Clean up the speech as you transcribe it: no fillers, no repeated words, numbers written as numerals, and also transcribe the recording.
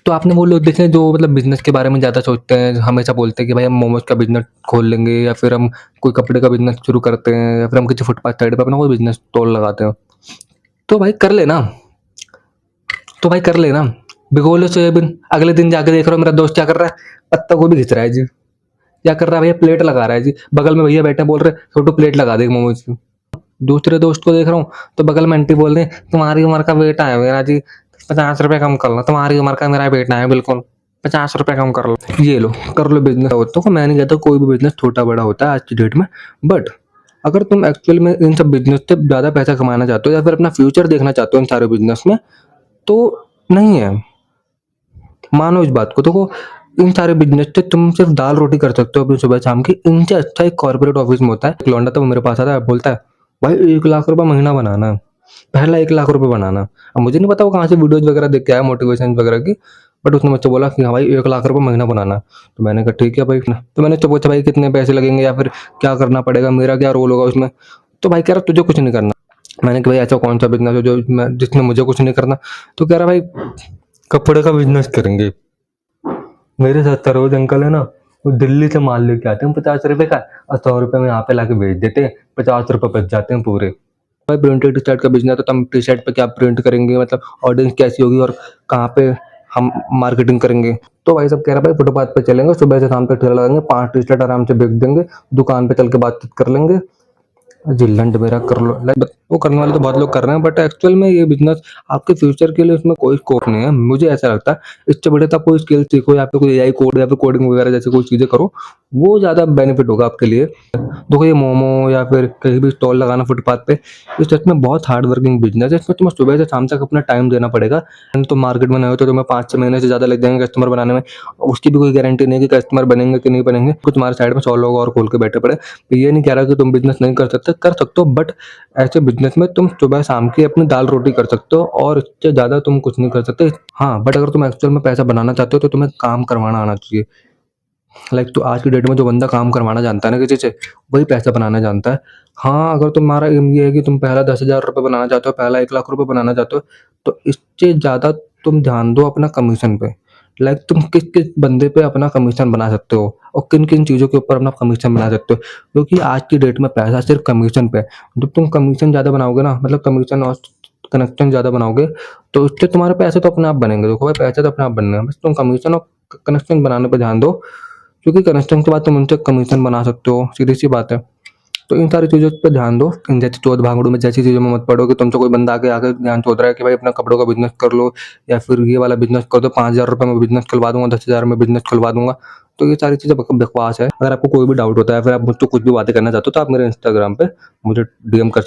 तो आपने वो लोग देखे हैं जो मतलब बिज़नेस के बारे में ज़्यादा सोचते हैं, हमेशा बोलते हैं कि भाई हम मोमोज़ का बिज़नेस खोल लेंगे या फिर हम कोई कपड़े का बिज़नेस शुरू करते हैं या फिर हम किसी फुटपाथ साइड पे अपना कोई बिज़नेस स्टॉल लगाते हैं। तो भाई कर लेना, तो भाई कर लेना। भिगो लो सोयाबीन, अगले दिन जाके देख रहे हो मेरा दोस्त क्या कर रहा है, पत्ता गोभी घिस रहा है जी। क्या कर रहा है भैया, प्लेट लगा रहा है जी। बगल में भैया बैठे हैं बोल रहे हैं छोटू प्लेट लगा दे मोमोज़ की। दूसरे दोस्त को देख रहा हूँ तो बगल में आंटी बोल रही है तुम्हारी उम्र का बेटा है मेरा जी, 50 रुपए कम कर लो, तुम्हारी उम्र का मेरा बेटा है बिल्कुल, 50 रुपए कम कर लो, ये लो कर लो बिजनेस। होता को मैं नहीं कहता कोई भी बिजनेस छोटा बड़ा होता है आज की डेट में, बट अगर तुम एक्चुअल में इन सब बिजनेस से ज्यादा पैसा कमाना चाहते हो या फिर अपना फ्यूचर देखना चाहते हो इन सारे बिजनेस में, तो नहीं है। मानो इस बात को, देखो इन सारे बिजनेस से तुम सिर्फ दाल रोटी कर सकते हो अपनी सुबह शाम की, इनसे अच्छा एक कॉर्पोरेट ऑफिस में होता है। एक लौंडा था वो मेरे पास आता है बोलता है भाई 1 लाख रुपए महीना बनाना है, पहला 1 लाख रुपए बनाना। अब मुझे नहीं पता वो कहाँ से वीडियोज वगैरह देख के आया मोटिवेशन वगैरह की, बट उसने मुझसे बोला कि हाँ भाई 1 लाख रुपए महीना बनाना है। तो मैंने कहा ठीक है भाई, तो मैंने उससे पूछा भाई कितने पैसे लगेंगे या फिर क्या करना पड़ेगा, मेरा क्या रोल होगा उसमें। तो भाई कह रहा तुझे कुछ नहीं करना। मैंने कहा भाई ऐसा कौन सा बिजनेस है जो जिसमें मुझे कुछ नहीं करना। तो कह रहा भाई कपड़े का बिजनेस करेंगे। मेरे 70 रोज अंकल है ना, वो दिल्ली से माल लेके आते हैं 50 रुपए का, और 100 रुपए में यहाँ पे लाके बेच देते हैं, 50 रुपए बच जाते हैं पूरे। भाई प्रिंटेड टी शर्ट का बिजनेस है तो हम टी शर्ट पे क्या प्रिंट करेंगे, मतलब ऑडियंस कैसी होगी और कहाँ पे हम मार्केटिंग करेंगे। तो भाई सब कह रहा है भाई फुटपाथ पे चलेंगे, सुबह से शाम तक ठेला लगाएंगे, 5 टी शर्ट आराम से बेच देंगे, दुकान पे चल के बातचीत कर लेंगे, जिल्लंड मेरा कर लो। लाइक वो करने वाले तो बहुत लोग कर रहे हैं, बट एक्चुअल में ये बिजनेस आपके फ्यूचर के लिए उसमें कोई स्कोप नहीं है, मुझे ऐसा लगता है। इससे बड़े तो आप कोई स्किल सीखो या फिर कोई एआई कोड या फिर कोडिंग वगैरह जैसे कोई चीजें करो, वो ज्यादा बेनिफिट होगा आपके लिए। देखो ये मोमो या फिर कहीं भी स्टॉल लगाना फुटपाथ पे, इस सच में बहुत हार्ड वर्किंग बिजनेस है। इसमें तुम्हें सुबह से शाम तक अपना टाइम देना पड़ेगा। तो मार्केट में नहीं हो तो तुम्हें 5-6 महीने से ज्यादा लग जाएंगे कस्टमर बनाने में, उसकी भी कोई गारंटी नहीं कि कस्टमर बनेंगे कि नहीं बनेंगे। कुछ तुम्हारे साइड में 100 लोग और खोल के बैठे पड़े। तो ये नहीं कह रहा कि तुम बिजनेस नहीं कर सकते हो, बट ऐसे बिजनेस में तुम सुबह शाम की अपनी दाल रोटी कर सकते हो और इससे ज्यादा तुम कुछ नहीं कर सकते। हाँ बट अगर तुम एक्चुअल में पैसा बनाना चाहते हो तो तुम्हें काम करवाना आना चाहिए। लाइक तो आज की डेट में जो बंदा काम करवाना जानता है ना किसी से, वही पैसा बनाना जानता है। हाँ अगर तुम्हारा एम ये है कि तुम पहला 10,000 रुपये बनाना चाहते हो, पहला 1 लाख रुपए बनाना चाहते हो, तो इससे ज़्यादा तुम ध्यान दो अपना कमीशन पे। लाइक तुम किस किस बंदे पे अपना कमीशन बना सकते हो और किन किन चीज़ों के ऊपर अपना कमीशन बना सकते हो, क्योंकि आज की डेट में पैसा सिर्फ कमीशन पे है। जब तुम कमीशन ज़्यादा बनाओगे ना, मतलब कमीशन और कनेक्शन ज़्यादा बनाओगे, तो इससे तुम्हारे पैसे तो अपने आप बनेंगे। देखो भाई पैसे तो अपने आप बनने हैं, बस तुम कमीशन और कनेक्शन बनाने पर ध्यान दो, क्योंकि कनेक्शन के बाद तुम उनसे कमीशन बना सकते हो, सीधी सी बात है। तो इन सारी चीज़ों पे ध्यान दो, इन जैसे चौध भांगड़ू में जैसी चीज़ों में मत पड़ो कि तुमसे कोई बंदा आके आके ध्यान चोद रहा है कि भाई अपना कपड़ों का बिजनेस कर लो या फिर ये वाला बिजनेस कर दो, 5,000 रुपये में बिजनेस खुलवा दूंगा, 10,000 में बिजनेस खुलवा दूंगा। तो ये सारी चीज़ें बकवास है। अगर आपको कोई भी डाउट होता है, फिर आप मुझसे कुछ भी बातें करना चाहते हो, तो आप मेरे इंस्टाग्राम पे मुझे डीएम कर सकते हो।